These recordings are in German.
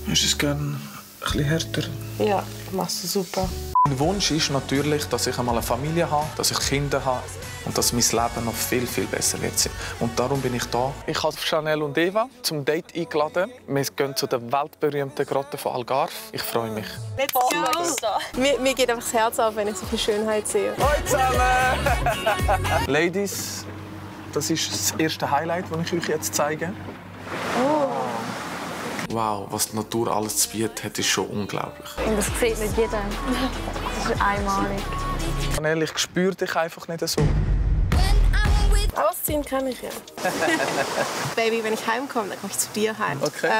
Ist es gerne ein bisschen härter? Ja, machst du super. Mein Wunsch ist natürlich, dass ich einmal eine Familie habe, dass ich Kinder habe und dass mein Leben noch viel, viel besser wird sein. Und darum bin ich da. Ich habe Chanel und Eva zum Date eingeladen. Wir gehen zu der weltberühmten Grotte von Algarve. Ich freue mich. Mir geht einfach das Herz auf, wenn ich so viel Schönheit sehe. Hallo zusammen! Ladies, das ist das erste Highlight, das ich euch jetzt zeige. Oh. Wow, was die Natur alles zu bieten hat, ist schon unglaublich. Und das sieht nicht jeder. Das ist einmalig. Chanel, ich spüre dich einfach nicht so. Ausziehen kann ich ja. Baby, wenn ich heimkomme, dann komme ich zu dir heim. Okay.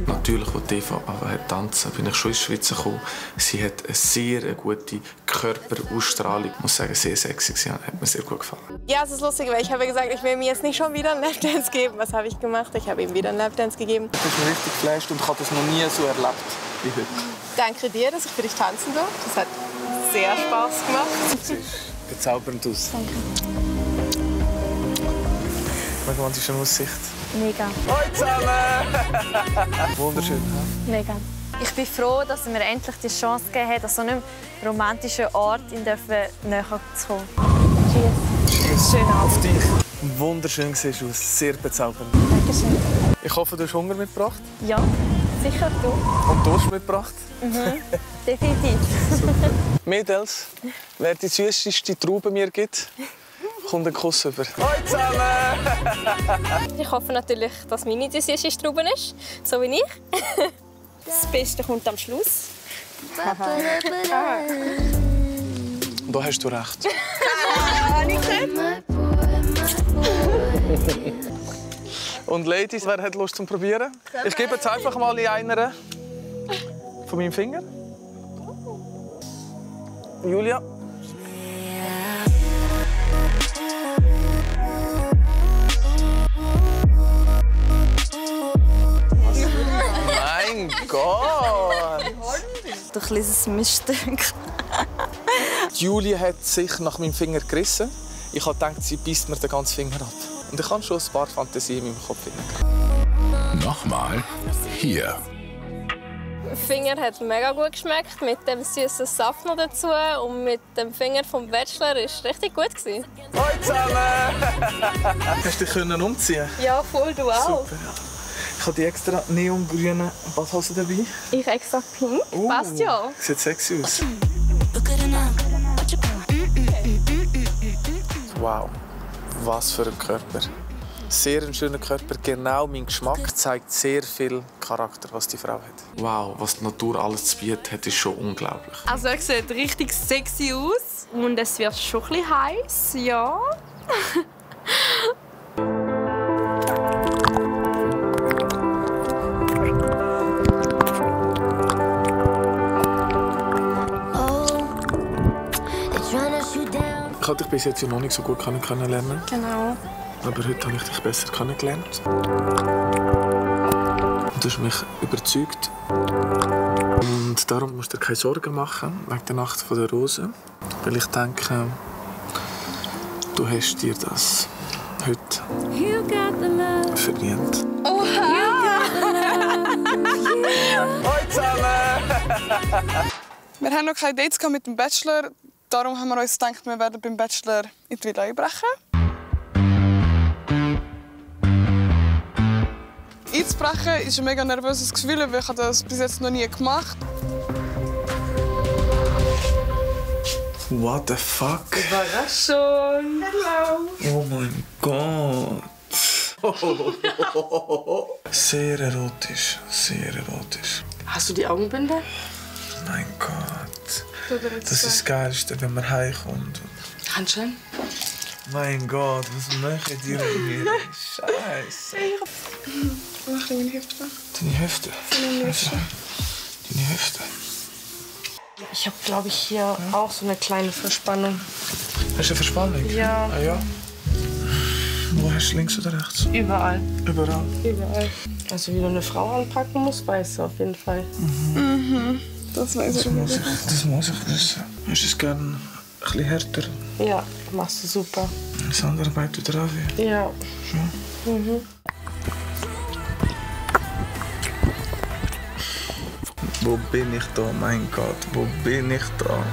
Natürlich, als Eva tanzen bin ich schon in die Schweiz gekommen. Sie hat eine sehr gute Körperausstrahlung. Ich muss sagen, sehr sexy. Hat mir sehr gut gefallen. Ja, es ist lustig, weil ich habe gesagt, ich will mir jetzt nicht schon wieder einen Lapdance geben. Was habe ich gemacht? Ich habe ihm wieder einen Lapdance gegeben. Du bist mir richtig geflasht und ich habe das noch nie so erlebt wie heute. Danke dir, dass ich für dich tanzen durfte. Das hat sehr Spaß gemacht. Du siehst bezaubernd aus. Danke. Romantische Aussicht. Mega. Hallo zusammen! Wunderschön, he? Mega. Ich bin froh, dass er mir endlich die Chance gegeben hat, an so einem romantischen Ort näher zu kommen. Cheers. Schön Auf dich. Wunderschön siehst du aus. Sehr bezaubernd. Dankeschön. Ich hoffe, du hast Hunger mitgebracht. Ja, sicher du. Und Durst mitgebracht. Definitiv. Super. Mädels, wer die süßeste Traube mir gibt, kommt ein Kuss über. Hallo zusammen! Ich hoffe natürlich, dass meine die süßeste Traube ist, so wie ich. Das Beste kommt am Schluss. Da hast du recht. Und Ladies, wer hat Lust zum Probieren? Ich gebe jetzt einfach mal in einer von meinem Finger. Julia. Mein Gott! Du kleines Miststück. Julia hat sich nach meinem Finger gerissen. Ich habe gedacht, sie beißt mir den ganzen Finger ab. Und ich habe schon ein paar Fantasien in meinem Kopf. Nochmal hier. Der Finger hat mega gut geschmeckt, mit dem süßen Saft noch dazu. Und mit dem Finger vom Bachelor war es richtig gut. Hallo zusammen! Hast du dich umziehen? Ja, voll, du auch. Super, ja. Ich habe die extra neongrünen Badhosen dabei. Ich extra pink. Passt ja. Sieht sexy aus. Wow, was für ein Körper. Sehr ein schöner Körper, genau mein Geschmack. Zeigt sehr viel Charakter, was die Frau hat. Wow, was die Natur alles zu bieten hat, ist schon unglaublich. Also er sieht richtig sexy aus und es wird schon ein bisschen heiß, ja. Ich habe dich bis jetzt noch nicht so gut kennenlernen. Genau. Aber heute habe ich dich besser kennengelernt. Und du hast mich überzeugt. Und darum musst du dir keine Sorgen machen wegen der Nacht der Rosen. Weil ich denke, du hast dir das heute verdient. Hallo zusammen! Wir haben noch keine Dates mit dem Bachelor. Darum haben wir uns gedacht, wir werden beim Bachelor in die Villa einbrechen. Einzubrechen ist ein mega nervöses Gefühl, weil ich das bis jetzt noch nie gemacht habe. What the fuck? Überraschung! Hallo! Oh mein Gott! Sehr erotisch, sehr erotisch. Hast du die Augenbinde? Mein Gott. Das ist das Geilste, wenn man heimkommt. Handschellen? Mein Gott, was machen die denn hier? Scheiße. Mach deine Hüfte. Deine Hüfte? Deine Hüfte? Ich habe, glaube ich, hier auch so eine kleine Verspannung. Hast du eine Verspannung? Ja. Ah, ja? Wo hast du links oder rechts? Überall. Überall? Überall. Also wie du eine Frau anpacken musst, weißt du auf jeden Fall. Das weiß ich nicht. Das muss ich wissen. Hast du es gerne ein bisschen härter? Ja, machst du super. Das andere Bein tut dran weh. Ja. Schon? Wo bin ich da, mein Gott? Wo bin ich da?